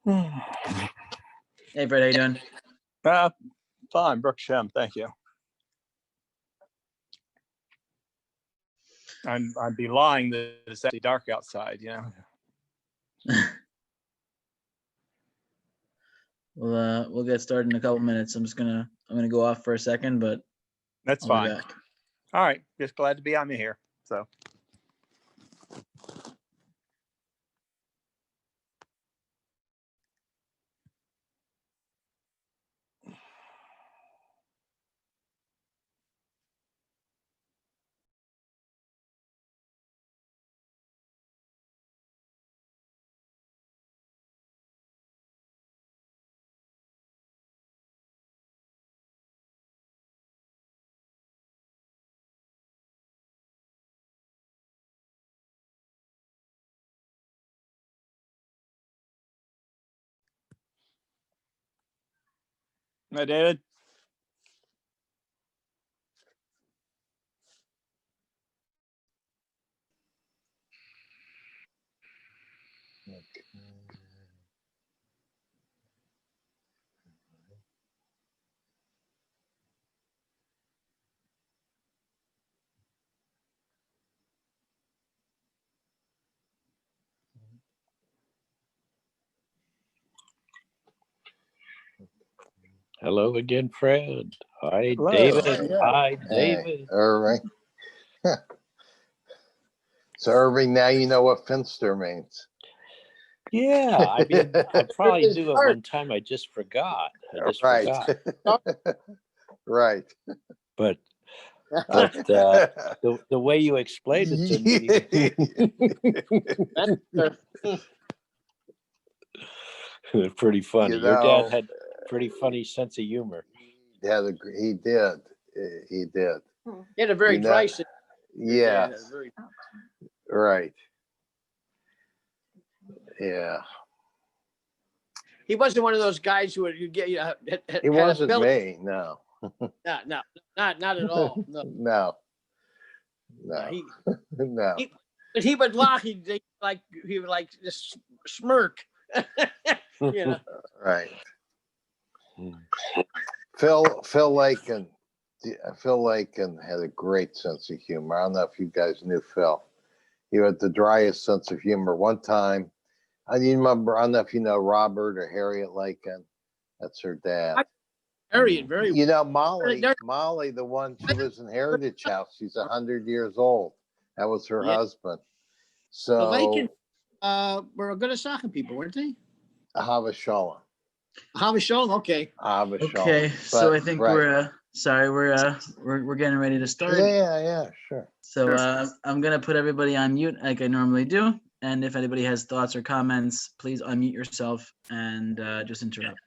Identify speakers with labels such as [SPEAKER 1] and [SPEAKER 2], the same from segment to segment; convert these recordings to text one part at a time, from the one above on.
[SPEAKER 1] Hey, Fred, how you doing?
[SPEAKER 2] Fine, Brooke Shem, thank you. I'd be lying that it's actually dark outside, you know.
[SPEAKER 1] We'll get started in a couple minutes. I'm gonna go off for a second, but
[SPEAKER 2] That's
[SPEAKER 1] I'll be
[SPEAKER 2] fine.
[SPEAKER 1] back.
[SPEAKER 2] All right, just glad to be on here. So. Hi, David.
[SPEAKER 3] Hello again, Fred. Hi,
[SPEAKER 2] Hello.
[SPEAKER 3] David.
[SPEAKER 2] Yeah.
[SPEAKER 3] Hi, David.
[SPEAKER 4] Irving. So, Irving, now you know what Finster means.
[SPEAKER 3] Yeah, I mean, I probably knew it one time. I just forgot.
[SPEAKER 4] Right. Right.
[SPEAKER 3] But the way you explained it to me, was pretty funny.
[SPEAKER 4] You
[SPEAKER 3] Your
[SPEAKER 4] know,
[SPEAKER 3] dad had a pretty funny sense of humor.
[SPEAKER 4] He did. He did.
[SPEAKER 5] He had a very dry sense.
[SPEAKER 4] Yeah. Right. Yeah.
[SPEAKER 5] He wasn't one of those guys who would get you.
[SPEAKER 4] He wasn't me. No.
[SPEAKER 5] No, not at all. No.
[SPEAKER 4] No. No.
[SPEAKER 5] But he would laugh. He would like just smirk. You know.
[SPEAKER 4] Right. Phil Lakin had a great sense of humor. I don't know if you guys knew Phil. He had the driest sense of humor. One time, I remember, I don't know if you know Robert or Harriet Lakin. That's her dad.
[SPEAKER 5] Harriet, very.
[SPEAKER 4] You know, Molly, the one, she lives in Heritage House. She's 100 years old. That was her husband. So
[SPEAKER 5] the Lakin were good at soccer people, weren't they?
[SPEAKER 4] Ahava Shalom.
[SPEAKER 5] Ahava Shalom, okay.
[SPEAKER 4] Ahava Shalom.
[SPEAKER 1] Okay, so I think we're getting ready to start.
[SPEAKER 4] Yeah, sure.
[SPEAKER 1] So I'm gonna put everybody on mute like I normally do, and if anybody has thoughts or comments, please unmute yourself and just interrupt.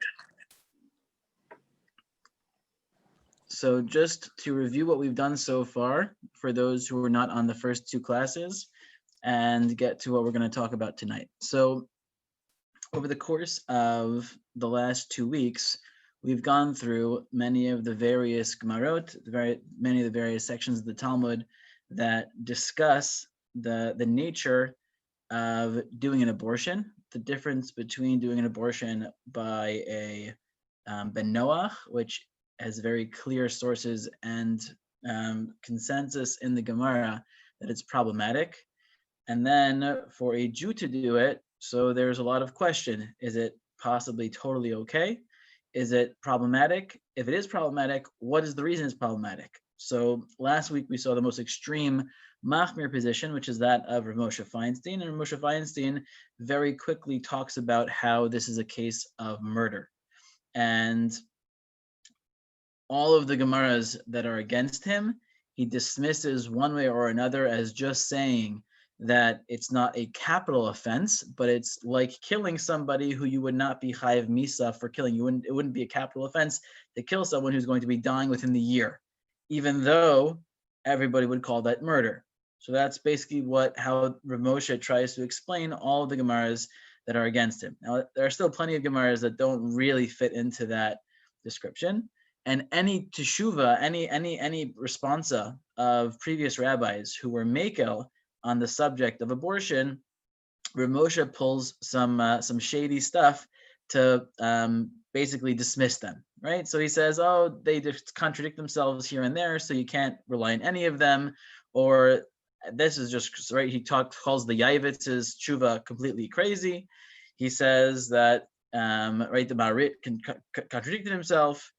[SPEAKER 1] So just to review what we've done so far, for those who were not on the first two classes, and get to what we're going to talk about tonight. So over the course of the last 2 weeks, we've gone through many of the various Gemarot, many of the various sections of the Talmud that discuss the nature of doing an abortion, the difference between doing an abortion by a ben Noach, which has very clear sources and consensus in the Gemara that it's problematic, and then for a Jew to do it, so there's a lot of question. Is it possibly totally okay? Is it problematic? If it is problematic, what is the reason it's problematic? So last week we saw the most extreme Machmir position, which is that of Rav Moshe Feinstein. And Rav Moshe Feinstein very quickly talks about how this is a case of murder. And all of the Gemaras that are against him, he dismisses one way or another as just saying that it's not a capital offense, but it's like killing somebody who you would not be chayav misa for killing. It wouldn't be a capital offense to kill someone who's going to be dying within the year, even though everybody would call that murder. So that's basically how Rav Moshe tries to explain all of the Gemaras that are against him. Now, there are still plenty of Gemaras that don't really fit into that description. And any teshuva, any responsa of previous rabbis who were makel on the subject of abortion, Rav Moshe pulls some shady stuff to basically dismiss them, right? So he says, oh, they just contradict themselves here and there, so you can't rely on any of them, or this is just right. He calls the Yaivitz's tshuva completely crazy. He says that right, the Marit contradicted himself,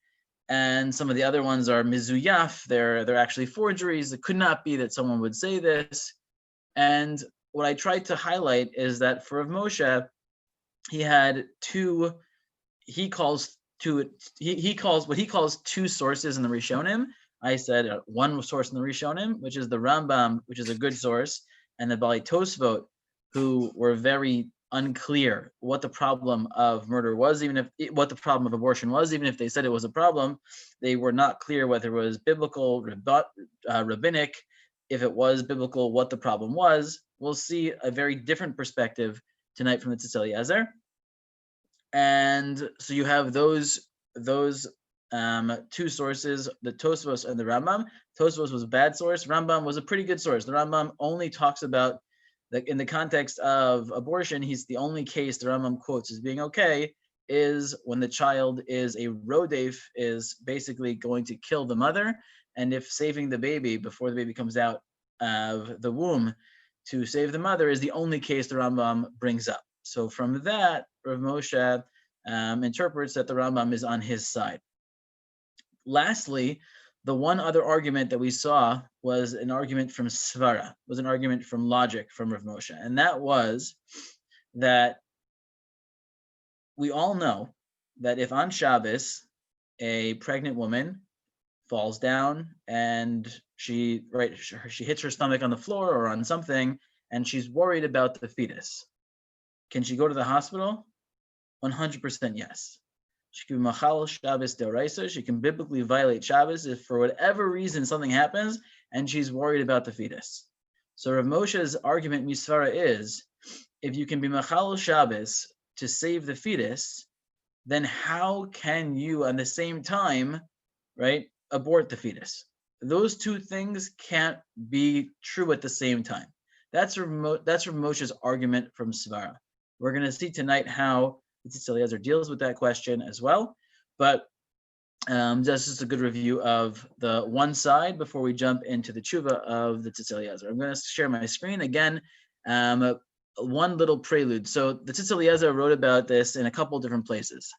[SPEAKER 1] and some of the other ones are mizuyaf. They're actually forgeries. It could not be that someone would say this. And what I tried to highlight is that for Rav Moshe, he had two. He calls what he calls two sources in the Rishonim. I said one source in the Rishonim, which is the Rambam, which is a good source, and the Bali Tosfot, who were very unclear what the problem of murder was, what the problem of abortion was, even if they said it was a problem. They were not clear whether it was biblical, rabbinic, if it was biblical, what the problem was. We'll see a very different perspective tonight from the Tzitz Eliezer. And so you have those two sources, the Tosfos and the Rambam. Tosfos was a bad source. Rambam was a pretty good source. The Rambam only talks about, in the context of abortion, he's the only case the Rambam quotes as being okay is when the child is a rodef, is basically going to kill the mother, and if saving the baby before the baby comes out of the womb to save the mother is the only case the Rambam brings up. So from that, Rav Moshe interprets that the Rambam is on his side. Lastly, the one other argument that we saw was an argument from Svara, was an argument from logic from Rav Moshe. And that was that we all know that if on Shabbos, a pregnant woman falls down and she hits her stomach on the floor or on something, and she's worried about the fetus, can she go to the hospital? 100% yes. She can be machal Shabbos deoraisa. She can biblically violate Shabbos if for whatever reason something happens and she's worried about the fetus. So Rav Moshe's argument misvara is, if you can be machal Shabbos to save the fetus, then how can you at the same time, right, abort the fetus? Those two things can't be true at the same time. That's Rav Moshe's argument from Svara. We're going to see tonight how the Tzitz Eliezer deals with that question as well. But that's just a good review of the one side before we jump into the tshuva of the Tzitz Eliezer. I'm going to share my screen again. One little prelude. So the Tzitz Eliezer wrote about this in a couple different places.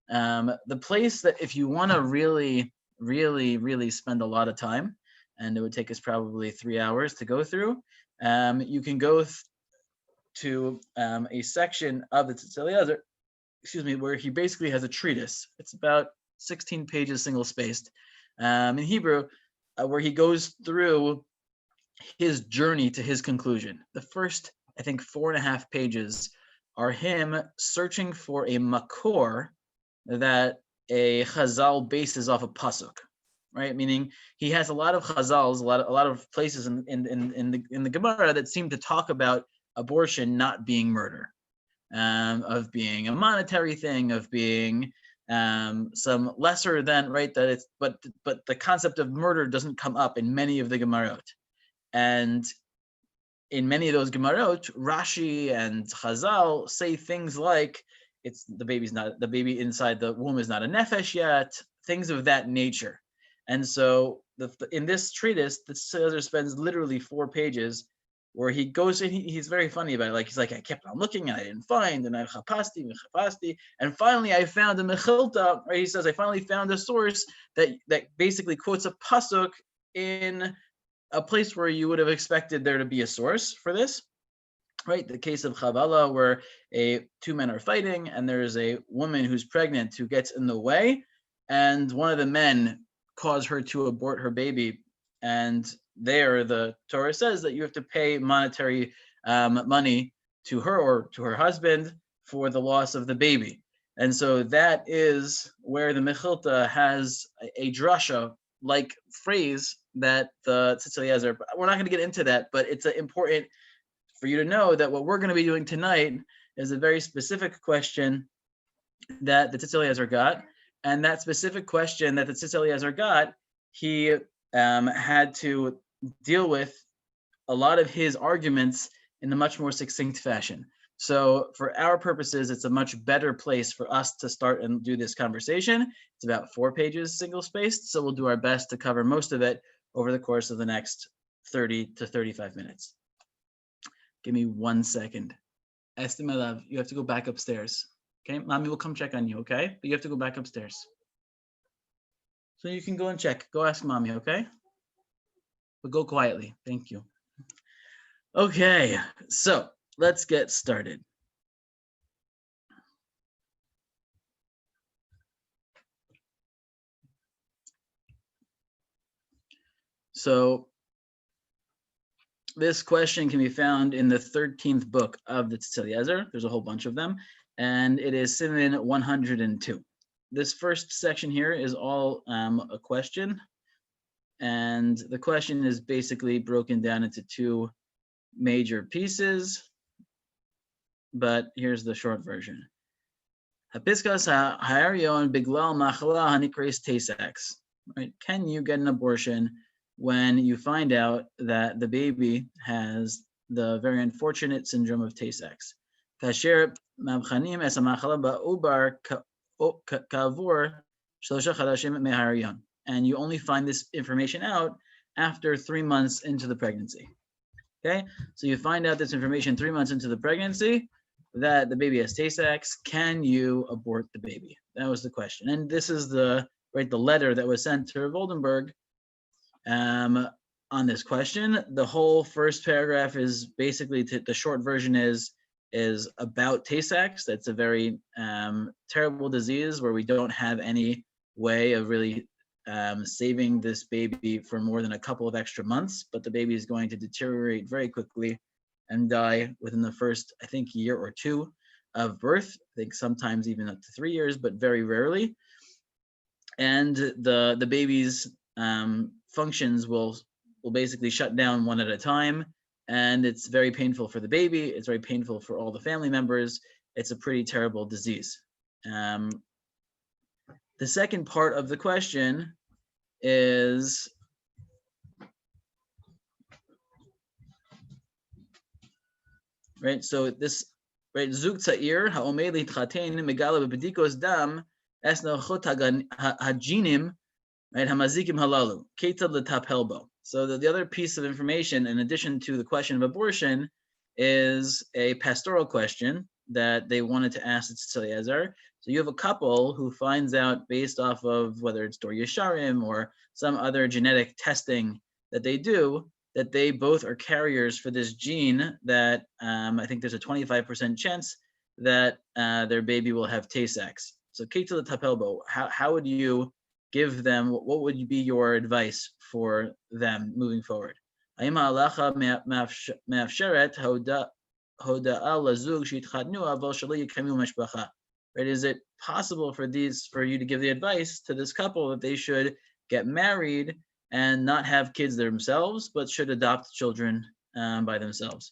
[SPEAKER 1] The place that if you want to really, really, really spend a lot of time, and it would take us probably 3 hours to go through, you can go to a section of the Tzitz Eliezer, where he basically has a treatise. It's about 16 pages, single-spaced, in Hebrew, where he goes through his journey to his conclusion. The first, I think, 4.5 pages are him searching for a makor that a chazal bases off a pasuk, right? Meaning he has a lot of chazals, a lot of places in the Gemara that seem to talk about abortion not being murder, of being a monetary thing, of being some lesser than, right, that it's, but the concept of murder doesn't come up in many of the Gemarot. And in many of those Gemarot, Rashi and Chazal say things like, the baby inside the womb is not a nefesh yet, things of that nature. And so in this treatise, the Tzitz spends literally 4 pages where he goes in, he's very funny about it. Like, he's like, I kept on looking and I didn't find, and I chapasti, and finally I found a mechilta, right? He says, I finally found a source that basically quotes a pasuk in a place where you would have expected there to be a source for this, right? The case of Chavala, where 2 men are fighting and there's a woman who's pregnant who gets in the way, and one of the men cause her to abort her baby, and there the Torah says that you have to pay monetary money to her or to her husband for the loss of the baby. And so that is where the Mechilta has a drasha like phrase that the Tzitz Eliezer, we're not going to get into that, but it's important for you to know that what we're going to be doing tonight is a very specific question that the Tzitz Eliezer got. And that specific question that the Tzitz Eliezer got, he had to deal with a lot of his arguments in a much more succinct fashion. So for our purposes, it's a much better place for us to start and do this conversation. It's about 4 pages single spaced. So we'll do our best to cover most of it over the course of the next 30 to 35 minutes. Give me 1 second. Esther, my love, you have to go back upstairs. Okay, mommy will come check on you, okay? But you have to go back upstairs. So you can go and check. Go ask mommy, okay? But go quietly. Thank you. Okay, so let's get started. So this question can be found in the 13th book of the Tzitz Eliezer. There's a whole bunch of them, and it is Siman 102. This first section here is all a question, and the question is basically broken down into 2 major pieces, but here's the short version. Hapiskas ha'arion biglal machala hanikres tesax. Right? Can you get an abortion when you find out that the baby has the very unfortunate syndrome of Tay-Sachs? Kasher mabchanim es hamachala ba'ubar kavur shlosha chadashim meharion. And you only find this information out after 3 months into the pregnancy. Okay, so you find out this information 3 months into the pregnancy that the baby has Tay-Sachs. Can you abort the baby? That was the question. And this is the letter that was sent to Oldenburg on this question. The whole first paragraph is basically the short version is about Tay-Sachs. That's a very terrible disease where we don't have any way of really saving this baby for more than a couple of extra months, but the baby is going to deteriorate very quickly and die within the first, I think, year or 2 of birth. I think sometimes even up to 3 years, but very rarely. And the baby's functions will basically shut down one at a time, and it's very painful for the baby. It's very painful for all the family members. It's a pretty terrible disease. The second part of the question is so this zug tza'ir ha'omed litchatein megala b'bedikos dam esna chot hajinim hamazikim halalu ketzad l'tapel bo. So the other piece of information, in addition to the question of abortion, is a pastoral question that they wanted to ask the Tzitz Eliezer. So you have a couple who finds out, based off of whether it's Dor Yesharim or some other genetic testing that they do, that they both are carriers for this gene that I think there's a 25% chance that their baby will have Tay-Sachs. So ketzad l'tapel bo, how would you give them, what would be your advice for them moving forward? Haim halacha me'afsheret hoda'a lazug she'itchatnu aval shelo yekaymu mishpacha. Right? Is it possible for you to give the advice to this couple that they should get married and not have kids themselves, but should adopt children by themselves?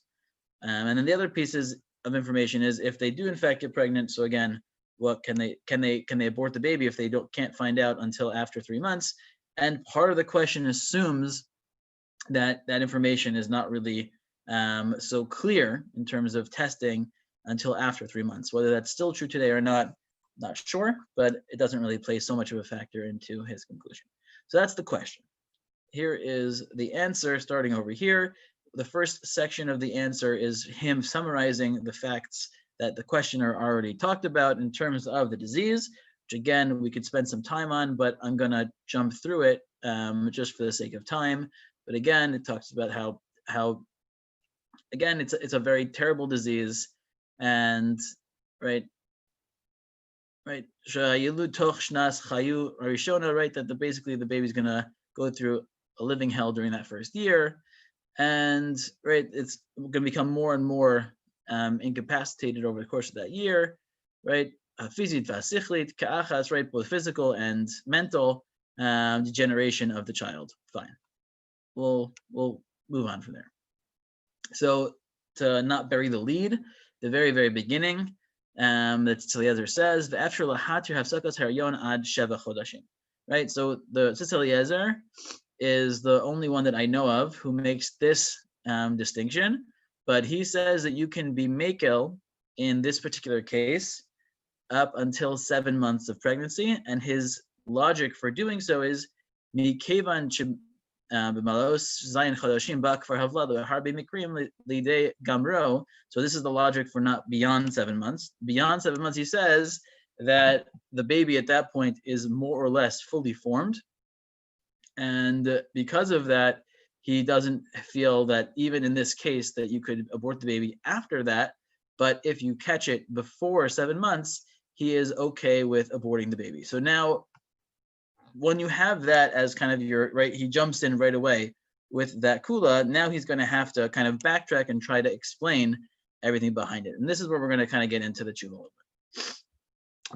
[SPEAKER 1] And then the other pieces of information is if they do in fact get pregnant. So again, what can they abort the baby if they can't find out until after 3 months? And part of the question assumes that information is not really so clear in terms of testing until after 3 months. Whether that's still true today or not sure, but it doesn't really play so much of a factor into his conclusion. So that's the question. Here is the answer starting over here. The first section of the answer is him summarizing the facts that the questioner already talked about in terms of the disease, which again, we could spend some time on, but I'm gonna jump through it just for the sake of time. But again, it talks about how again, it's a very terrible disease, and right, that basically the baby's gonna go through a living hell during that first year, and it's gonna become more and more incapacitated over the course of that year, right? Both physical and mental degeneration of the child. Fine. We'll move on from there. So to not bury the lead, the very, very beginning, that Tzitz Eliezer says, right? So the Tzitz Eliezer is the only one that I know of who makes this distinction, but he says that you can be makel in this particular case up until 7 months of pregnancy, and his logic for doing so is mikevan b'malos zayin chodoshim ba'kfar havlado harbe mikrim lidei gamro. So this is the logic for not beyond 7 months. Beyond 7 months, he says that the baby at that point is more or less fully formed, and because of that, he doesn't feel that even in this case that you could abort the baby after that. But if you catch it before 7 months, he is okay with aborting the baby. So now, when you have that as kind of your, right, he jumps in right away with that kula. Now he's going to have to kind of backtrack and try to explain everything behind it. And this is where we're going to kind of get into the tshuva a little bit.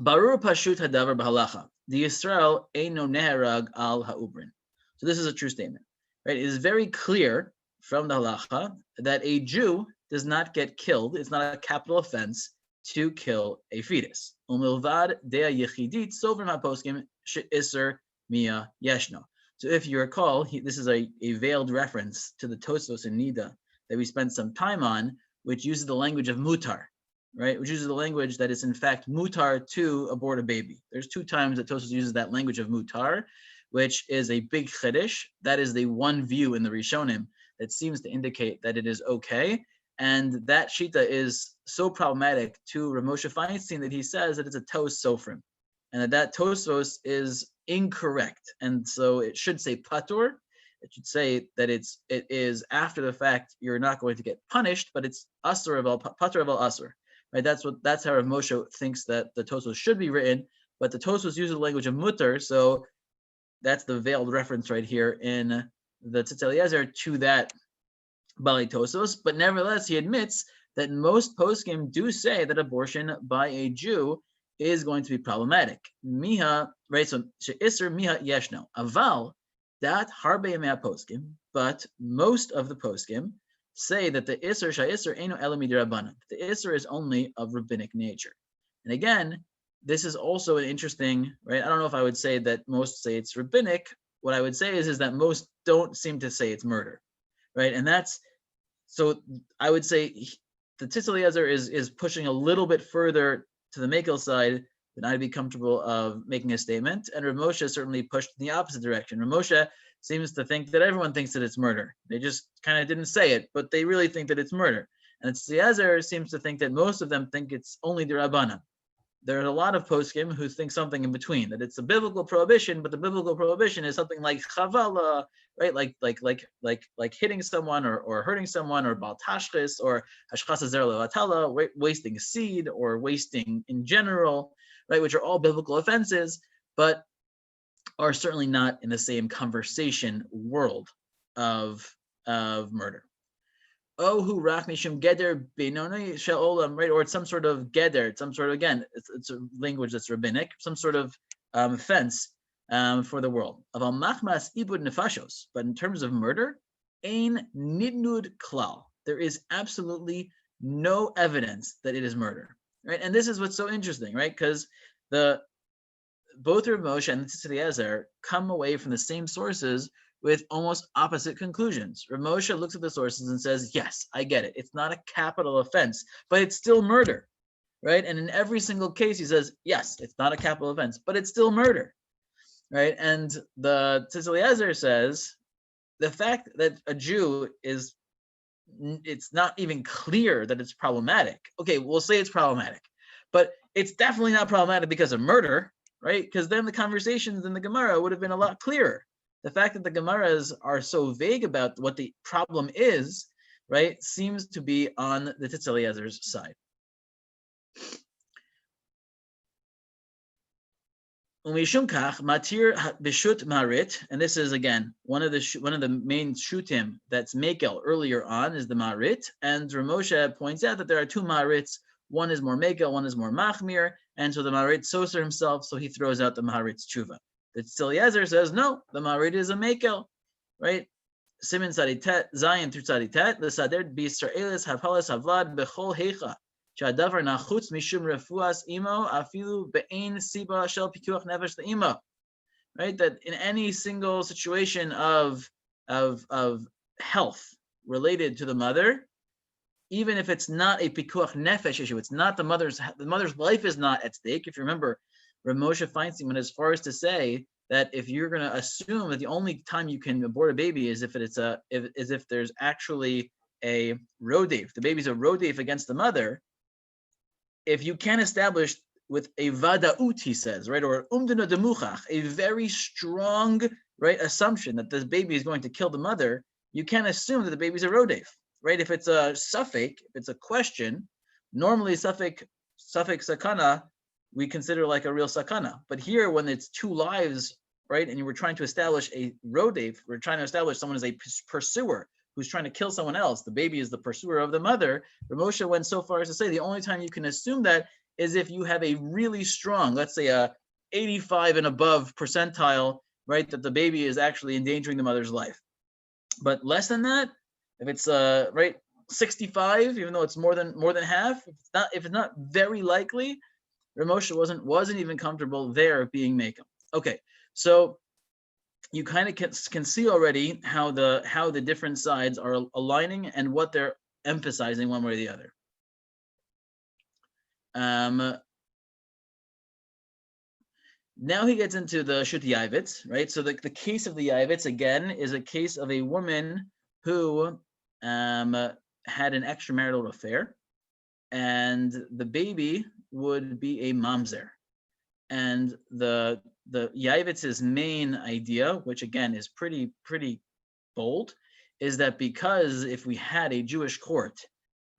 [SPEAKER 1] Barur pashut hadavar b'halacha. The Yisrael eino neherag al ha'ubrin. So this is a true statement, right? It is very clear from the halacha that a Jew does not get killed. It's not a capital offense to kill a fetus. Umilvad dea yechidit sovrim haposkim she'isser mia yeshno. So if you recall, this is a veiled reference to the Tosfos and Nida that we spent some time on, which uses the language of mutar, right? Which uses the language that is in fact mutar to abort a baby. There's 2 times that Tosfos uses that language of mutar, which is a big chiddush. That is the one view in the Rishonim that seems to indicate that it is okay. And that shita is so problematic to Rav Moshe Feinstein that he says that it's a tos sofrim, and that tosos is incorrect. And so it should say patur. It should say that it is after the fact. You're not going to get punished, but it's asur of al patur of al asur, right? That's how Rav Moshe thinks that the tosos should be written. But the tosos uses the language of mutter, so that's the veiled reference right here in the Tzitz Eliezer to that Bali Tosos. But nevertheless, he admits that most poskim do say that abortion by a Jew is going to be problematic. Miha, right? So she'isser miha yeshno. Aval dat harbe mea poskim, but most of the poskim say that the isser sha'isser eino elami d'Rabbanan. The isser is only of rabbinic nature. And again, this is also an interesting, right? I don't know if I would say that most say it's rabbinic. What I would say is that most don't seem to say it's murder, right? And that's, so I would say the Tzitz Eliezer is pushing a little bit further to the Mekel side than I'd be comfortable of making a statement. And Rav Moshe certainly pushed in the opposite direction. Rav Moshe seems to think that everyone thinks that it's murder. They just kind of didn't say it, but they really think that it's murder. And Tzitz Eliezer seems to think that most of them think it's only D'Rabbanan. There are a lot of poskim who think something in between, that it's a biblical prohibition, but the biblical prohibition is something like chavala, right? Like hitting someone or hurting someone, or bal tashchis, or hashchas zer levatala, wasting seed, or wasting in general, right? Which are all biblical offenses, but are certainly not in the same conversation world of murder. Oh, who rak mishum geder benoni she'olam, right? Or it's some sort of geder, some sort of, again, it's a language that's rabbinic, some sort of offense for the world. Aval machmas ibud nefashos, but in terms of murder, ein nidnud klal. There is absolutely no evidence that it is murder, right? And this is what's so interesting, right? Because both Rav Moshe and the Tzitz Eliezer come away from the same sources with almost opposite conclusions. Rav Moshe looks at the sources and says, yes, I get it. It's not a capital offense, but it's still murder, right? And in every single case, he says, yes, it's not a capital offense, but it's still murder, right? And the Tzitz Eliezer says, the fact that a Jew it's not even clear that it's problematic. Okay, we'll say it's problematic, but it's definitely not problematic because of murder, right? Because then the conversations in the Gemara would have been a lot clearer. The fact that the Gemaras are so vague about what the problem is, right, seems to be on the Tzitz Eliezer's side. Matir bishut marit, and this is again one of the main shutim that's mekel earlier on is the marit, and Rav Moshe points out that there are 2 marits. One is more mekel, one is more machmir, and so the marit soser himself, so he throws out the marit's tshuva. The Tzitz Eliezer says, no, the marit is a mekel, right? Simin tzaditet, Zayin through tzaditet, the sader b'Yisraelis havhalas havlad bechol heicha, shadavar nachutz mishum refuas imo afilu be'ein siba shel pikuach nefesh le'imo, right? That in any single situation of health related to the mother, even if it's not a pikuach nefesh issue, it's not the mother's life is not at stake. If you remember, Rav Moshe Feinstein went as far as to say that if you're going to assume that the only time you can abort a baby is if there's actually a rodef, the baby's a rodef against the mother. If you can establish with a vadaut, he says, right, or umdana demuchach, a very strong, right, assumption that this baby is going to kill the mother, you can assume that the baby's a rodef, right? If it's a suffix, if it's a question, normally suffix sakana, we consider like a real sakana. But here, when it's two lives, right, and you were trying to establish a rodef, we're trying to establish someone as a pursuer who's trying to kill someone else. The baby is the pursuer of the mother. Rav Moshe went so far as to say the only time you can assume that is if you have a really strong, let's say a 85 and above percentile, right, that the baby is actually endangering the mother's life. But less than that, if it's right 65, even though it's more than half, if it's not very likely, Rav Moshe wasn't even comfortable there being Mekel. Okay, so you kind of can see already how the different sides are aligning and what they're emphasizing one way or the other. Now he gets into the Shut Yavitz, right? So the case of the Yavitz, again, is a case of a woman who had an extramarital affair, and the baby would be a mamzer. And the Yavitz's main idea, which again is pretty bold, is that because if we had a Jewish court,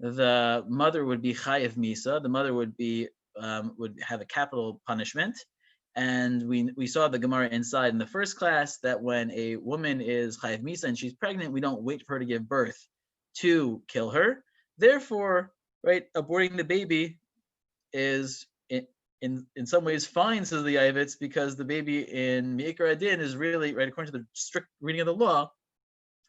[SPEAKER 1] the mother would be chayev misa. The mother would have a capital punishment, and we saw the Gemara inside in the first class that when a woman is chayev misa and she's pregnant, we don't wait for her to give birth to kill her. Therefore, right, aborting the baby is in some ways fine, says the Yavitz, because the baby in Me'ikar Adin is really, right, according to the strict reading of the law,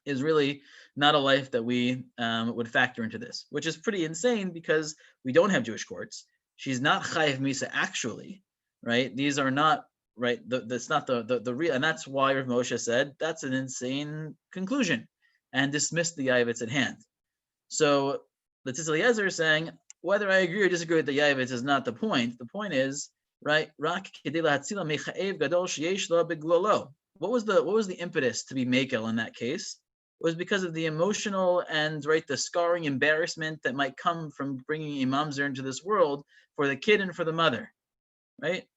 [SPEAKER 1] is really not a life that we would factor into this, which is pretty insane because we don't have Jewish courts. She's not chayev misa actually, right? These are not, right, that's not the real, and that's why Rav Moshe said that's an insane conclusion and dismissed the Yavitz at hand. So the Tzitz Eliezer is saying, whether I agree or disagree with the Yavitz is not the point. The point is, right, what was the impetus to be Mekel in that case? It was because of the emotional and, right, the scarring embarrassment that might come from bringing a mamzer into this world for the kid and for the mother, right?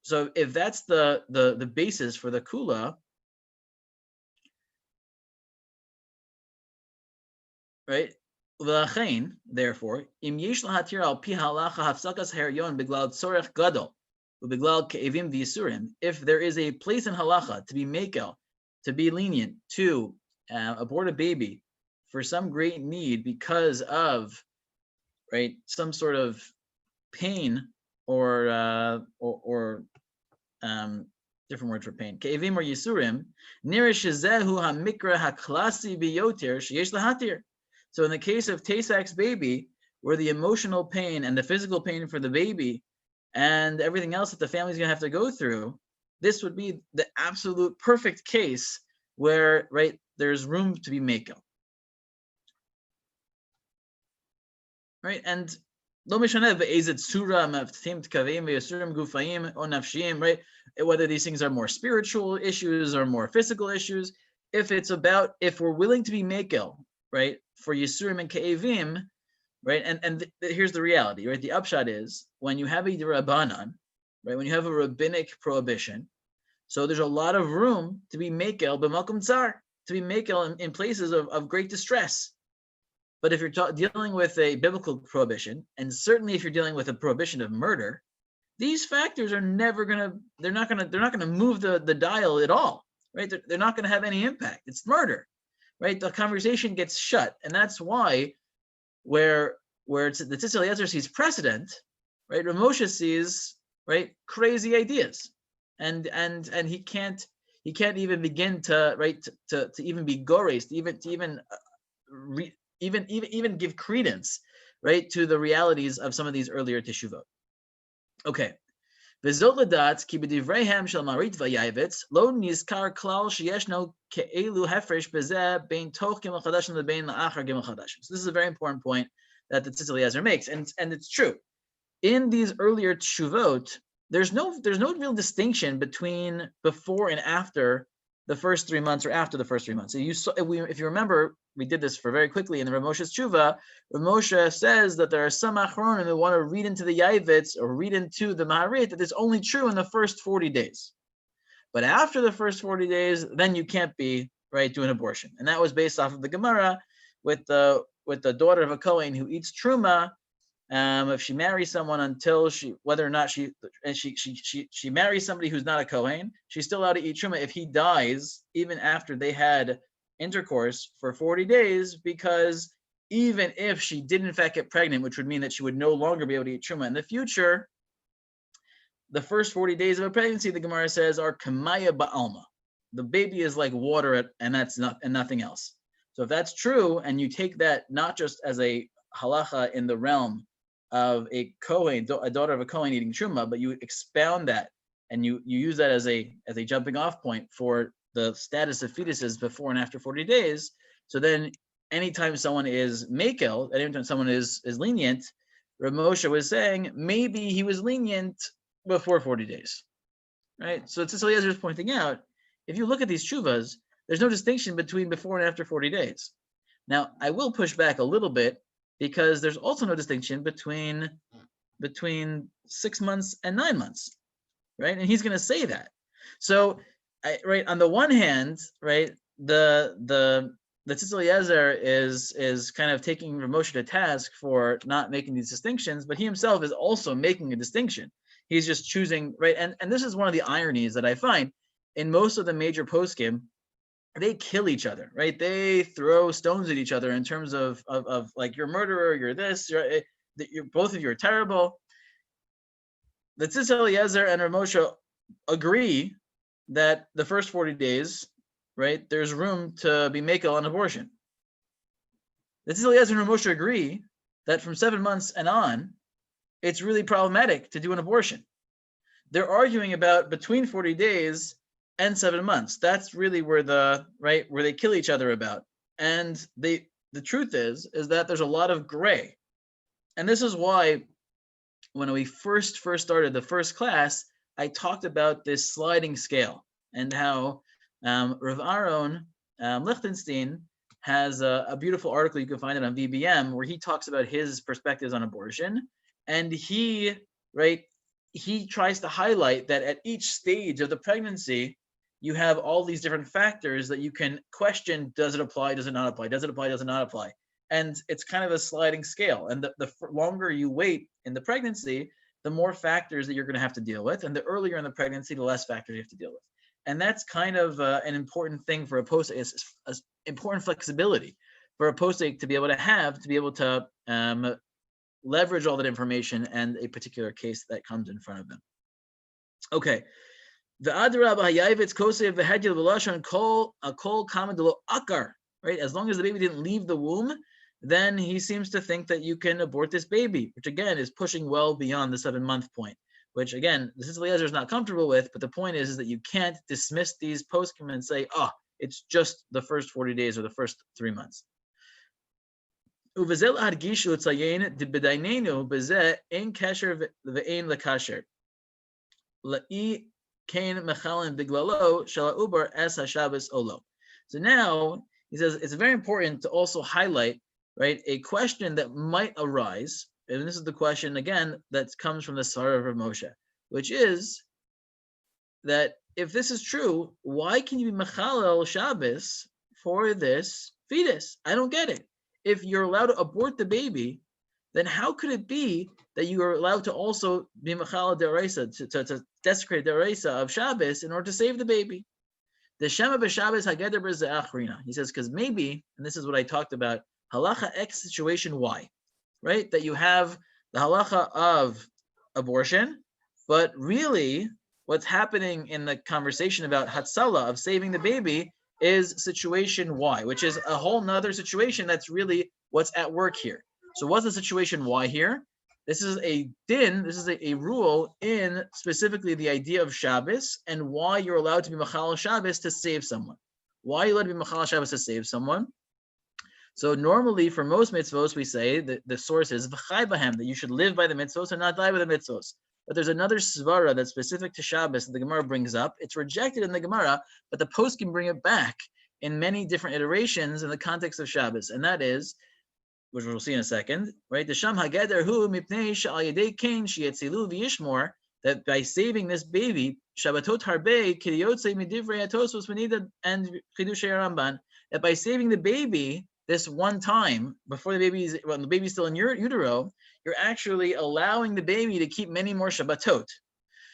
[SPEAKER 1] So if that's the basis for the kula, right? Therefore, if there is a place in halacha to be mekel, to be lenient, to abort a baby for some great need because of, right, some sort of pain or different word for pain, ke'evim or yisurim, nirish shezehu hamikra haklasi biyoter sheyesh lahatir. So in the case of Tesak's baby, where the emotional pain and the physical pain for the baby and everything else that the family's gonna have to go through, this would be the absolute perfect case where, right, there's room to be mekel. Right, and lo mishaneh be'ezet surah maftim tkavim ve'yasurim gufayim o nafshiyim, right, whether these things are more spiritual issues or more physical issues, if we're willing to be mekel, right, for Yisurim and Ke'evim, right, and here's the reality, right, the upshot is, when you have a Rabbanan, right, when you have a rabbinic prohibition, so there's a lot of room to be Mekel b'malkum tsar, to be Mekel in places of great distress. But if you're dealing with a biblical prohibition, and certainly if you're dealing with a prohibition of murder, these factors are they're not gonna move the dial at all, right? They're not gonna have any impact. It's murder. Right, the conversation gets shut, and that's why, where it's the Tzitz Eliezer sees precedent, right? Rav Moshe sees, right, crazy ideas, and he can't even begin to, right, to even be gores, to even give credence, right, to the realities of some of these earlier teshuvot. Okay, וזאת לדעת כי בדבריהם של מרית ויעבץ לא נזכר כלל שישנו כאלו הפרש בזה בין תוך ג' חדש לבין לאחר ג' חדש. So this is a very important point that the Tzitz Eliezer makes, and it's true. In these earlier tshuvot, there's no real distinction between before and after the first 3 months or after the first 3 months. So if you remember, we did this for very quickly in the Rav Moshe's tshuva. Rav Moshe says that there are some achronim that want to read into the Yavitz or read into the Maharit that it's only true in the first 40 days. But after the first 40 days, then you can't be right doing abortion. And that was based off of the Gemara with the daughter of a Kohen who eats truma. If she marries someone until whether or not she marries somebody who's not a Kohen, she's still allowed to eat truma if he dies, even after they had intercourse for 40 days, because even if she did in fact get pregnant, which would mean that she would no longer be able to eat truma in the future, the first 40 days of a pregnancy, the Gemara says, are kamaya ba'alma. The baby is like water, and that's not and nothing else. So if that's true, and you take that not just as a halacha in the realm of a Kohen, a daughter of a Kohen eating truma, but you expound that and you use that as a jumping off point for the status of fetuses before and after 40 days. So then anytime someone is makel, anytime someone is lenient, Rav Moshe was saying maybe he was lenient before 40 days, right? So Tzitz Eliezer is pointing out, if you look at these tshuvas, there's no distinction between before and after 40 days. Now, I will push back a little bit, because there's also no distinction between 6 months and 9 months, right? And he's going to say that. So, right, on the one hand, right, the Tzitz Eliezer is kind of taking Rav Moshe to task for not making these distinctions, but he himself is also making a distinction. He's just choosing, right? And this is one of the ironies that I find in most of the major poskim. They kill each other, right? They throw stones at each other in terms of like, you're a murderer, you're this, you're both of you are terrible. The Tzitz Eliezer and Rav Moshe agree that the first 40 days, right, there's room to be makel on abortion. The Tzitz Eliezer and Rav Moshe agree that from 7 months and on, it's really problematic to do an abortion. They're arguing about between 40 days and 7 months. That's really where where they kill each other about. And the truth is that there's a lot of gray. And this is why when we first started the first class, I talked about this sliding scale and how Rav Aaron Lichtenstein has a beautiful article, you can find it on VBM, where he talks about his perspectives on abortion. And he tries to highlight that at each stage of the pregnancy, you have all these different factors that you can question. Does it apply? Does it not apply? Does it apply? Does it not apply? And it's kind of a sliding scale. And the longer you wait in the pregnancy, the more factors that you're going to have to deal with. And the earlier in the pregnancy, the less factors you have to deal with. And that's kind of an important thing for a posting. It's important flexibility for a posting to be able to leverage all that information and a particular case that comes in front of them. Okay. The Adarab Hayayvitz Kosev Vehedil Velashon Kol Akol Kamadalo Akar, right? As long as the baby didn't leave the womb, then he seems to think that you can abort this baby, which again is pushing well beyond the 7-month point, which again, the Tzitz Eliezer is not comfortable with, but the point is that you can't dismiss these poskim and say, oh, it's just the first 40 days or the first 3 months. Uvezel Adgishu Tzayin Dibedainenu Beze Ein Kesher Ve'ein Lekasher. La'i Kain Mechalin Biglalo Shala Uber Es HaShabbos Olo. So now he says it's very important to also highlight, right, a question that might arise, and this is the question again that comes from the Sarah of Rav Moshe, which is that if this is true, why can you be Mechalel Shabbos for this fetus? I don't get it. If you're allowed to abort the baby, then how could it be that you are allowed to also be Mechalel Deraisa, to desecrate Deraisa of Shabbos in order to save the baby? The Shema b'Shabbos Hageder b'Ze'achrina. He says, because maybe, and this is what I talked about, Halacha X situation Y, right? That you have the Halacha of abortion, but really what's happening in the conversation about Hatzalah, of saving the baby, is situation Y, which is a whole nother situation that's really what's at work here. So what's the situation Y here? This is a din, this is a rule in specifically the idea of Shabbos and why you're allowed to be Machal Shabbos to save someone. Why are you allowed to be Machal Shabbos to save someone? So normally for most mitzvos, we say that the source is V'chai Bahem, that you should live by the mitzvos and not die by the mitzvos. But there's another svara that's specific to Shabbos that the Gemara brings up. It's rejected in the Gemara, but the post can bring it back in many different iterations in the context of Shabbos. And that is, which we'll see in a second, right? The Sham Hageder Hu Mipnei Sha'al Yedei Kain Shietzilu V'Yishmor, that by saving this baby, Shabbatot Harbe Kidiyotze Midivrei Atosos Menida and Chidushei Ramban, that by saving the baby this one time before the baby's still in your utero, you're actually allowing the baby to keep many more Shabbatot.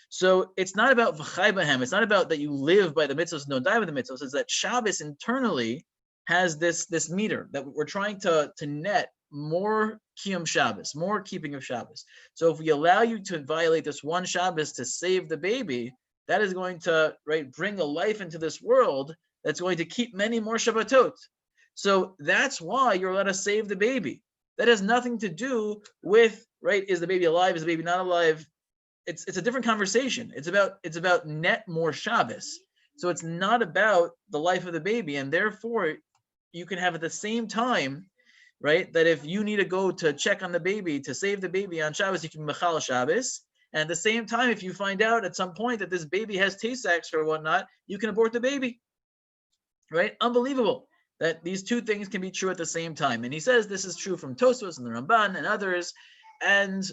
[SPEAKER 1] So it's not about V'chai Bahem. It's not about that you live by the mitzvahs and don't die by the mitzvahs. It's that Shabbos internally has this meter that we're trying to net more Kiyum Shabbos, more keeping of Shabbos. So if we allow you to violate this one Shabbos to save the baby, that is going to bring a life into this world that's going to keep many more Shabbatot. So that's why you're allowed to save the baby. That has nothing to do with, is the baby alive? Is the baby not alive? It's a different conversation. It's about net more Shabbos. So it's not about the life of the baby, and therefore you can have at the same time, that if you need to go to check on the baby to save the baby on Shabbos, you can be Mechal Shabbos. And at the same time, if you find out at some point that this baby has Tay-Sachs or whatnot, you can abort the baby. Unbelievable that these two things can be true at the same time. And he says this is true from Tosfos and the Ramban and others. And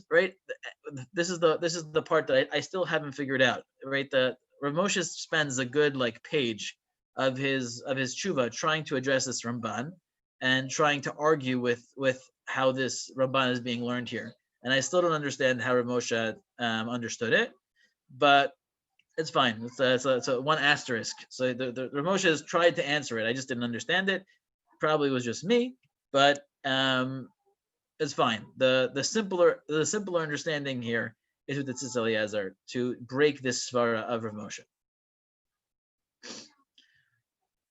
[SPEAKER 1] this is the part that I still haven't figured out. The Rav Moshe spends a good page of his tshuva trying to address this Ramban and trying to argue with how this Ramban is being learned here. And I still don't understand how Rav Moshe understood it, but it's fine. It's a one asterisk. So the Rav Moshe has tried to answer it. I just didn't understand it. Probably was just me, but it's fine. The simpler understanding here is with the Tzitz Eliezer to break this svara of Rav Moshe.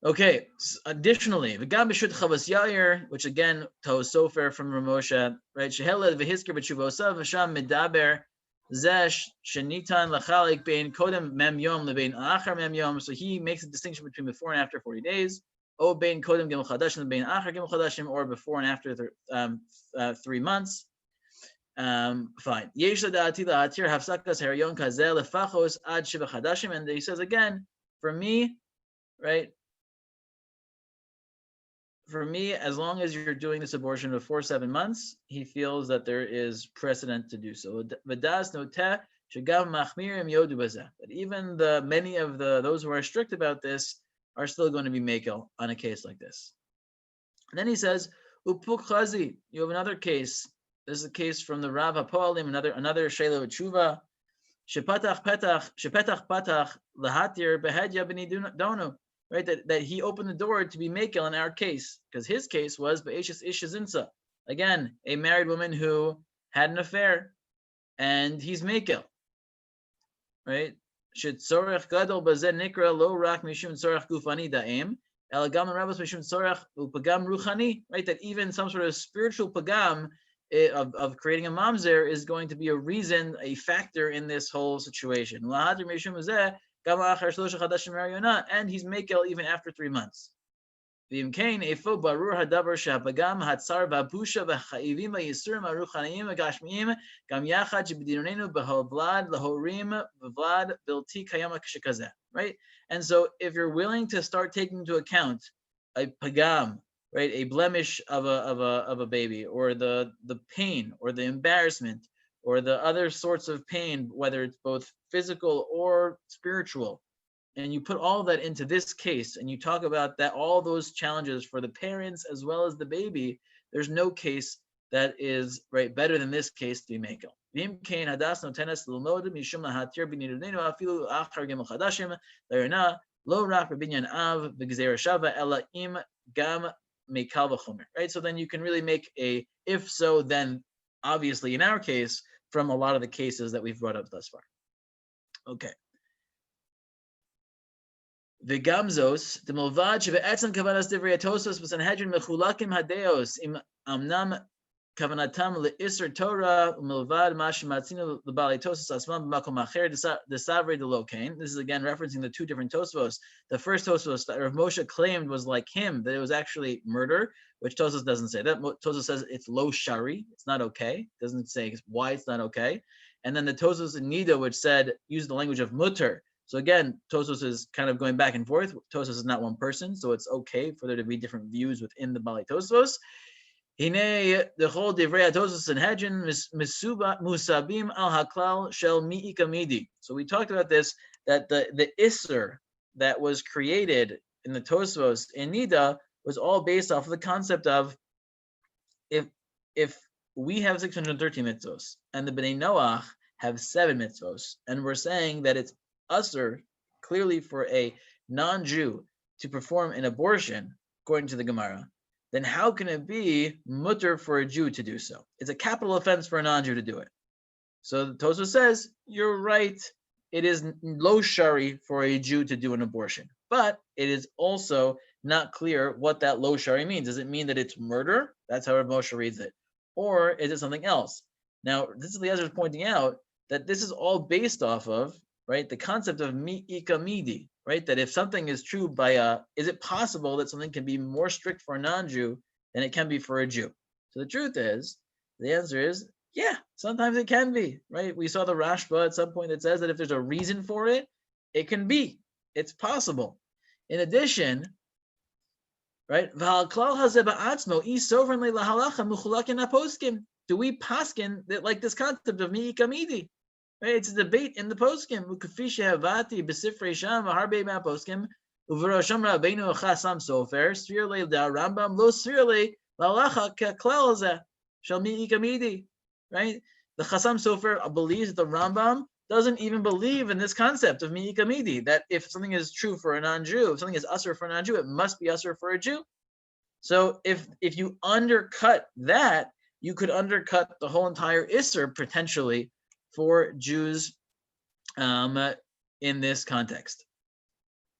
[SPEAKER 1] Okay. Additionally, v'gam b'shut Chavos Yair, which again Toos Sofer from Rav Moshe, sheheled v'hisker b'tshuvosav v'sham medaber zesh shenitan lachalik bein kodem mem yom lebein achar mem yom. So he makes a distinction between before and after 40 days. O bein kodem gimel chadashim lebein achar gimel chadashim, or before and after 3 months. Fine. Yesh l'da'ati la'atir hafsakas harayon kazeh lefachos ad shiva chadashim. And he says again, for me, for me, as long as you're doing this abortion before 7 months, he feels that there is precedent to do so. But even many of those who are strict about this are still going to be mekel on a case like this. And then he says, Upuk chazi, you have another case. This is a case from the Rav Apolitical, another Sheila Tshuva. Shepetach patach lahatir behedya b'nei donu. That he opened the door to be mekel in our case, because his case was be'eshes ishazinsa. Again, a married woman who had an affair, and he's mekel. Shetzorech gadol bazen nikra lo rak mishum tzorech gufani da'im, elagam rabos mishum tzorech upagam ruchani. That even some sort of spiritual pagam of creating a mamzer is going to be a factor in this whole situation. Lahadir mishum zeh. And he's mekel even after 3 months. And so if you're willing to start taking into account a pagam, a blemish of a baby, or the pain or the embarrassment or the other sorts of pain, whether it's both physical or spiritual, and you put all that into this case, and you talk about that, all those challenges for the parents as well as the baby, there's no case that is better than this case to be mekel. So then you can really make a if so then obviously in our case from a lot of the cases that we've brought up thus far. Okay. V'gamzos demilvad shebe'etzem kavanas divrei Tosos v'sanhedrin mechulakim hadeos im amnam Kavanatam le'isr Torah milvad mashimatzinu lebali Tosas asman b'makom acher desavre delokain. This is again referencing the two different Tosfos. The first Tosfos that Rav Moshe claimed was like him, that it was actually murder, which Tosfos doesn't say. That Tosfos says it's lo shari, it's not okay. It doesn't say why it's not okay. And then the Tosfos in Nida, which said use the language of mutter. So again, Tosfos is kind of going back and forth. Tosfos is not one person, so it's okay for there to be different views within the Bali Tosfos. Hine the whole divrei Tosfos and Hedgen musabim al haklal shel mi'ikamidi. So we talked about this, that the Isser that was created in the Tosfos in Nida was all based off of the concept of if we have 613 mitzvos and the Bnei Noach have 7 mitzvos, and we're saying that it's usher clearly for a non-Jew to perform an abortion according to the Gemara, then how can it be mutter for a Jew to do so? It's a capital offense for a non-Jew to do it. So the Tosfos says, you're right, it is lo shari for a Jew to do an abortion, but it is also not clear what that lo shari means. Does it mean that it's murder? That's how Rav Moshe reads it. Or is it something else? Now, this is Eliezer is pointing out that this is all based off of, right, the concept of mi'ika midi, right? That if something is true by is it possible that something can be more strict for a non-Jew than it can be for a Jew? So the truth is, the answer is, yeah, sometimes it can be, right? We saw the Rashba at some point that says that if there's a reason for it, it can be. It's possible. In addition, right? Do we paskin that like this concept of mi'ika midi? Right, it's a debate in the poskim. Ukafisha havati besifrei sham harbe ma poskim uverosham rabbeinu chasam sofer svirle da Rambam lo svirle lalacha kaklal zeh shall mi'ika midi. Right, the chasam sofer believes that the Rambam doesn't even believe in this concept of mi'ika midi, that if something is true for a non-Jew, if something is usher for a non-Jew, it must be usher for a Jew. So if you undercut that, you could undercut the whole entire Isser potentially for Jews in this context.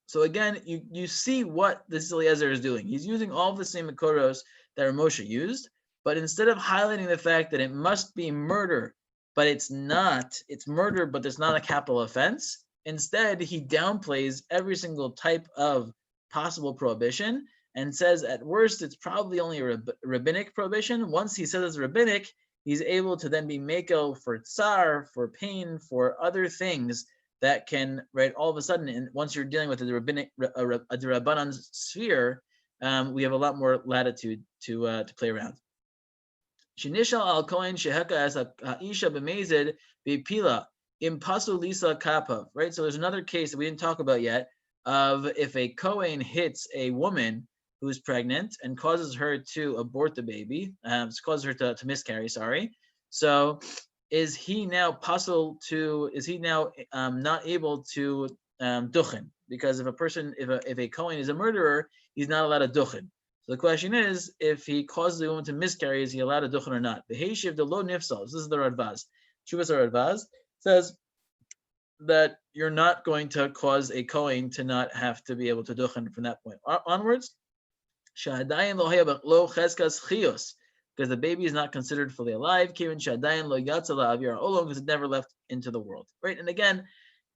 [SPEAKER 1] So again, you see what this Eliezer is doing. He's using all of the same Makoros that Rav Moshe used, but instead of highlighting the fact that it must be murder, but it's not, it's murder, but there's not a capital offense, instead he downplays every single type of possible prohibition and says at worst it's probably only a rabbinic prohibition. Once he says it's rabbinic, he's able to then be meko for tsar, for pain, for other things that can, right, all of a sudden, and once you're dealing with a rabbinic, a Rabbanan sphere, we have a lot more latitude to play around. Shinishal al kohen sheheka as ha'isha b'mezid b'pila impasu lisa kapav, right? So there's another case that we didn't talk about yet of if a kohen hits a woman who's pregnant and causes her to abort the baby, causes her to miscarry, sorry. So is he now not able to duchen? Because if a Kohen is a murderer, he's not allowed to duchen. So the question is, if he causes the woman to miscarry, is he allowed to duchen or not? The Heishiv the lo nifsal, this is the Radvaz. Shuvas Radvaz says that you're not going to cause a Kohen to not have to be able to duchen from that point onwards. Because the baby is not considered fully alive, because it never left into the world. Right? And again,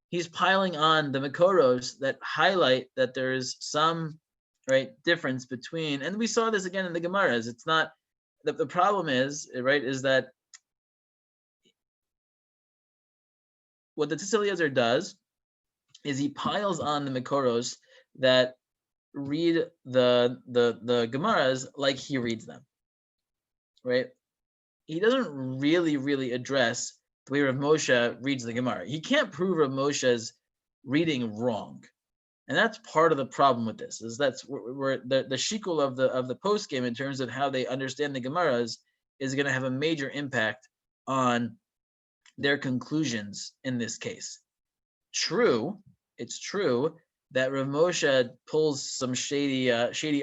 [SPEAKER 1] he's piling on the Makoros that highlight that there is some difference between, and we saw this again in the Gemaras. It's not the problem is, right, is that what the Tzitz Eliezer does is he piles on the Makoros that read the Gemaras like he reads them, right? He doesn't really address the way Rav Moshe reads the Gemara. He can't prove Rav Moshe's reading wrong, and that's part of the problem with this. Is that's where the shikul of the post game in terms of how they understand the Gemaras is going to have a major impact on their conclusions in this case. It's true that Rav Moshe pulls some shady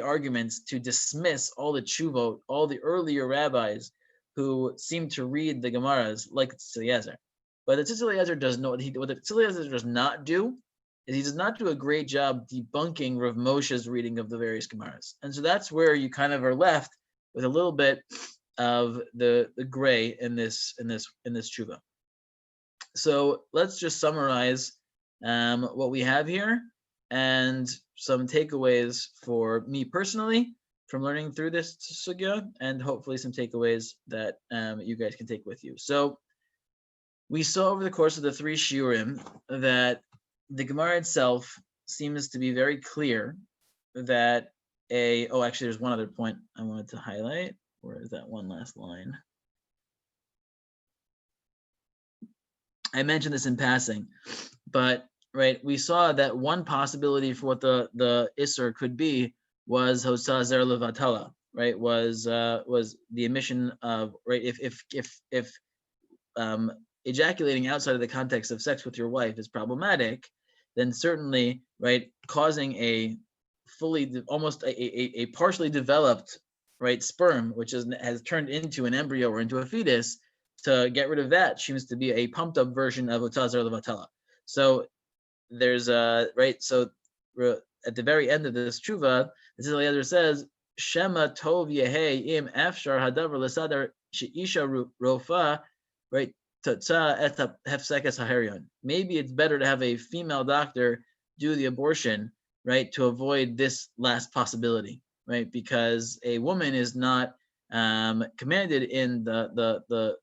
[SPEAKER 1] arguments to dismiss all the tshuvot, all the earlier rabbis who seem to read the Gemaras like Tzitz Eliezer. But the Tzitz Eliezer does not. What the Tzitz Eliezer does not do is he does not do a great job debunking Rav Moshe's reading of the various Gemaras, and so that's where you kind of are left with a little bit of the gray in this tshuva. So let's just summarize what we have here and some takeaways for me personally from learning through this sugya, and hopefully some takeaways that you guys can take with you. So we saw over the course of the 3 shiurim that the Gemara itself seems to be very clear that actually there's one other point I wanted to highlight. Where is that one last line? I mentioned this in passing, but right, we saw that one possibility for what the Isser could be was Hosa Zer Levatala, right? Was the emission of, right, if ejaculating outside of the context of sex with your wife is problematic, then certainly, right, causing a almost a partially developed, right, sperm, which has turned into an embryo or into a fetus, to get rid of that seems to be a pumped up version of Otazar Levatala. So there's right. So at the very end of this tshuva, this is Eliezer says, Shema tov yehei im afshar hadavar lesadar sheisha rofa, right, tatza et hefsekes haherion. Maybe it's better to have a female doctor do the abortion, right, to avoid this last possibility, right, because a woman is not commanded in the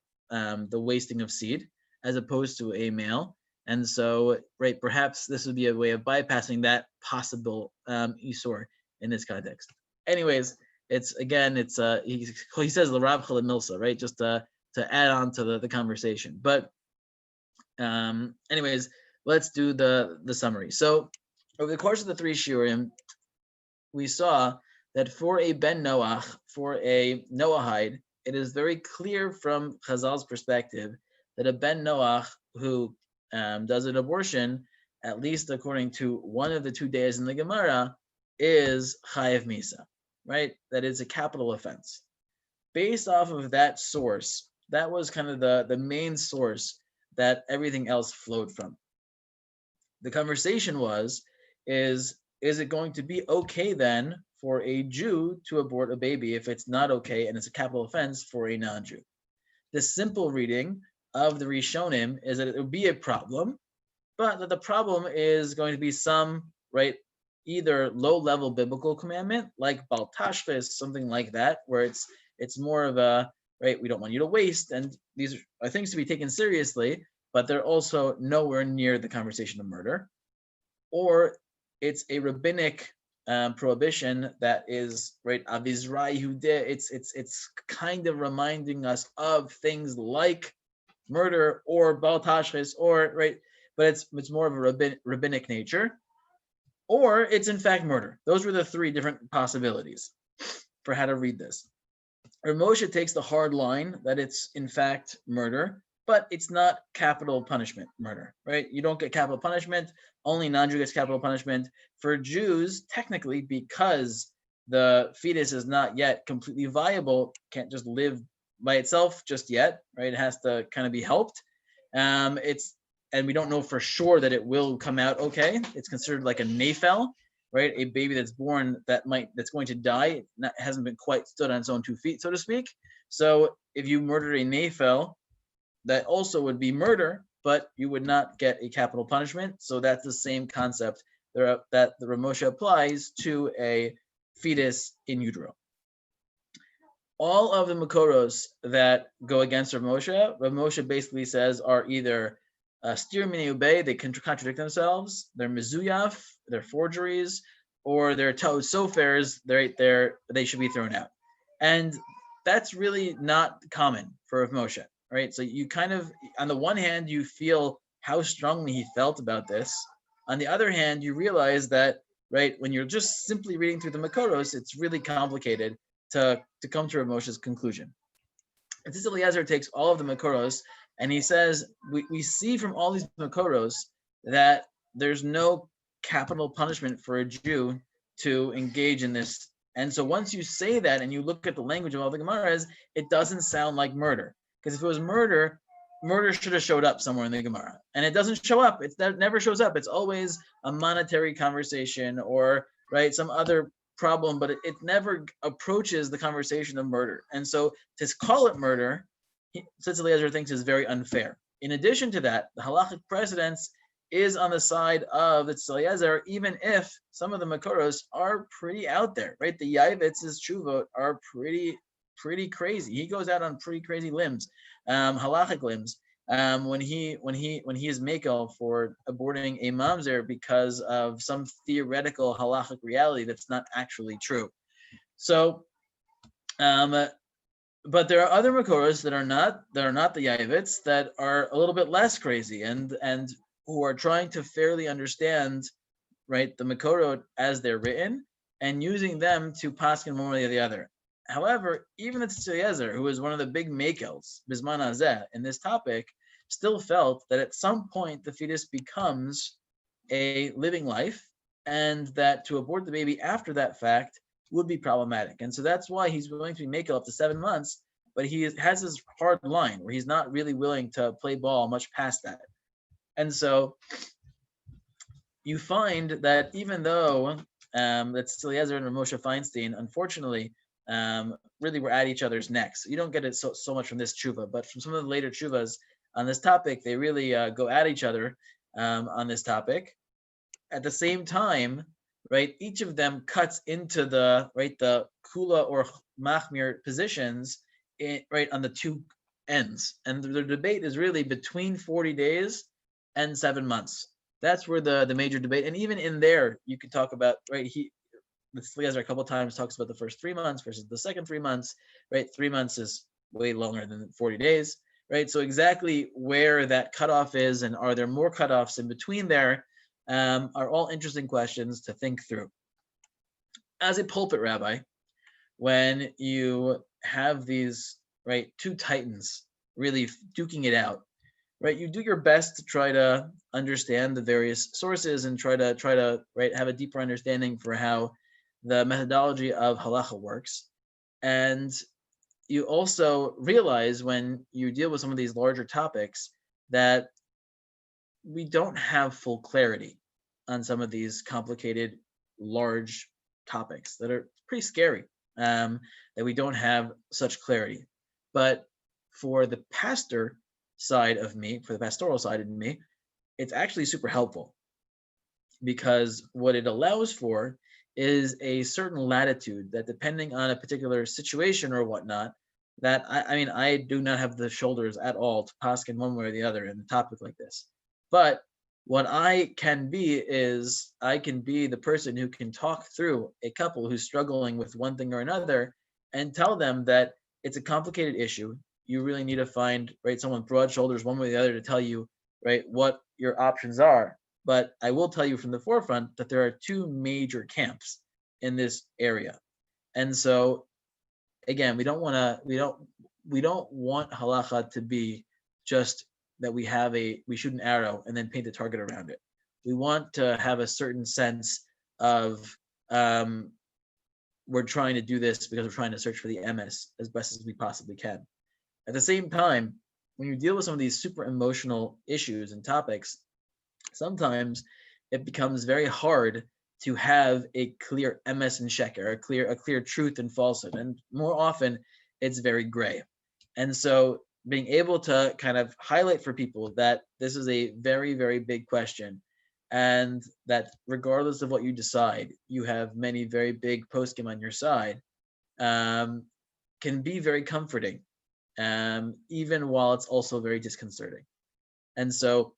[SPEAKER 1] wasting of seed as opposed to a male. And so, right, perhaps this would be a way of bypassing that possible isur in this context. Anyways, he says l'rav chala milsa, right, just to add on to the conversation. But anyways, let's do the summary. So over the course of the 3 shiurim, we saw that for a ben Noach, for a Noahide, it is very clear from Chazal's perspective that a ben Noach who does an abortion, at least according to one of the 2 days in the Gemara, is chayev misa, right? That is a capital offense. Based off of that source, that was kind of the main source that everything else flowed from. The conversation is it going to be okay then for a Jew to abort a baby if it's not okay and it's a capital offense for a non-Jew? The simple reading of the Rishonim is that it would be a problem, but that the problem is going to be some, right, either low-level biblical commandment like Bal Tashchis, something like that, where it's more of a, right, we don't want you to waste, and these are things to be taken seriously, but they're also nowhere near the conversation of murder. Or it's a rabbinic prohibition that is, right, avizra Yehudeh. It's kind of reminding us of things like murder or Bal Tashchis, or, right, but it's more of a rabbinic nature, or it's in fact murder. Those were the 3 different possibilities for how to read this. Moshe takes the hard line that it's in fact murder, but it's not capital punishment murder, right? You don't get capital punishment. Only non-Jew gets capital punishment. For Jews, technically, because the fetus is not yet completely viable, can't just live by itself just yet, right? It has to kind of be helped. And we don't know for sure that it will come out okay. It's considered like a nefel, right? A baby that's born that's going to die, hasn't been quite stood on its own 2 feet, so to speak. So if you murder a nefel, that also would be murder, but you would not get a capital punishment. So that's the same concept that the Ramosha applies to a fetus in utero. All of the Makoros that go against Rav Moshe basically says are either stir mini ubei, they contradict themselves, they're mizuyaf, they're forgeries, or they're ta'ut sofers, they should be thrown out. And that's really not common for Rav Moshe, right? So you kind of, on the one hand, you feel how strongly he felt about this. On the other hand, you realize that, right, when you're just simply reading through the Makoros, it's really complicated to come to Rav Moshe's conclusion. And Tzitz Eliezer takes all of the Makoros, and he says, we see from all these Makoros that there's no capital punishment for a Jew to engage in this. And so once you say that and you look at the language of all the Gemaras, it doesn't sound like murder. Because if it was murder should have showed up somewhere in the Gemara. And it doesn't show up. That never shows up. It's always a monetary conversation or, right, some other problem, but it never approaches the conversation of murder. And so to call it murder, Tzitz Eliezer thinks is very unfair. In addition to that, the halachic precedence is on the side of Tzitz Eliezer, even if some of the Makoros are pretty out there, right? The Yavitz's Chuvot are pretty crazy. He goes out on pretty crazy limbs, halachic limbs, when he is makel for aborting a mamzer because of some theoretical halachic reality that's not actually true. So, but there are other makoros that are not the Yavitz that are a little bit less crazy and who are trying to fairly understand, right, the makorot as they're written and using them to paskin one way or the other. However, even the Tzitz Eliezer, who is one of the big makels, Bisman Hazeh, in this topic, still felt that at some point the fetus becomes a living life and that to abort the baby after that fact would be problematic. And so that's why he's willing to be makel up to 7 months, but he has this hard line where he's not really willing to play ball much past that. And so you find that even though that's Eliezer and Moshe Feinstein, unfortunately, really were at each other's necks. You don't get it so much from this tshuva, but from some of the later tshuvas on this topic, they really go at each other on this topic. At the same time, right, each of them cuts into the kula or machmir positions, right, on the two ends, and the debate is really between 40 days and 7 months. That's where the major debate, and even in there, you could talk about, right, Eliezer a couple of times talks about the first 3 months versus the second 3 months, right? 3 months is way longer than 40 days, right? So exactly where that cutoff is, and are there more cutoffs in between there, are all interesting questions to think through. As a pulpit rabbi, when you have these, right, two titans really duking it out, right, you do your best to try to understand the various sources and try to right, have a deeper understanding for how the methodology of halacha works. And you also realize when you deal with some of these larger topics that we don't have full clarity on some of these complicated, large topics that are pretty scary, that we don't have such clarity. But for the pastor side of me, for the pastoral side of me, it's actually super helpful, because what it allows for is a certain latitude that, depending on a particular situation or whatnot, that I do not have the shoulders at all to paskin one way or the other in a topic like this. But what I can be is I can be the person who can talk through a couple who's struggling with one thing or another and tell them that it's a complicated issue. You really need to find, right, someone with broad shoulders one way or the other to tell you, right, what your options are. But I will tell you from the forefront that there are two major camps in this area. And so again, we don't want halacha to be just that we shoot an arrow and then paint a target around it. We want to have a certain sense of we're trying to do this because we're trying to search for the emes as best as we possibly can. At the same time, when you deal with some of these super emotional issues and topics, sometimes it becomes very hard to have a clear emes and sheker, a clear truth and falsehood, and more often it's very gray. And so being able to kind of highlight for people that this is a very, very big question, and that regardless of what you decide, you have many very big poskim on your side, can be very comforting, even while it's also very disconcerting. And so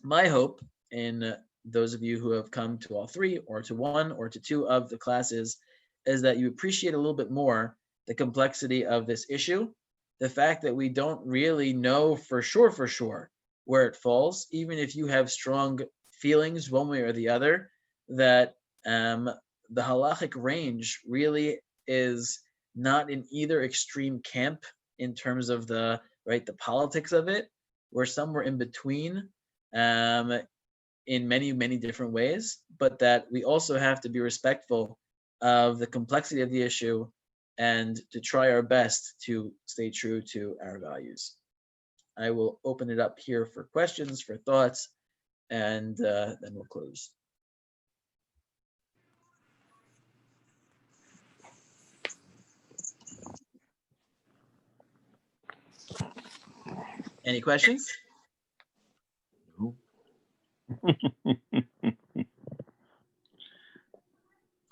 [SPEAKER 1] my hope in those of you who have come to all three or to one or to two of the classes is that you appreciate a little bit more the complexity of this issue, the fact that we don't really know for sure where it falls, even if you have strong feelings one way or the other, that the halachic range really is not in either extreme camp in terms of the politics of it. We're somewhere in between, in many, many different ways, but that we also have to be respectful of the complexity of the issue and to try our best to stay true to our values. I will open it up here for questions, for thoughts, and then we'll close. Any questions?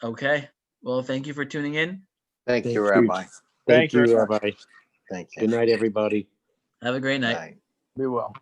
[SPEAKER 1] Okay. Well, thank you for tuning in.
[SPEAKER 4] Thank you,
[SPEAKER 3] Thank you.
[SPEAKER 4] Rabbi.
[SPEAKER 3] Thank
[SPEAKER 2] Thank you.
[SPEAKER 3] you, Rabbi.
[SPEAKER 4] Thank you.
[SPEAKER 3] Good night, everybody.
[SPEAKER 1] Have a great night.
[SPEAKER 4] Night.
[SPEAKER 2] Be well.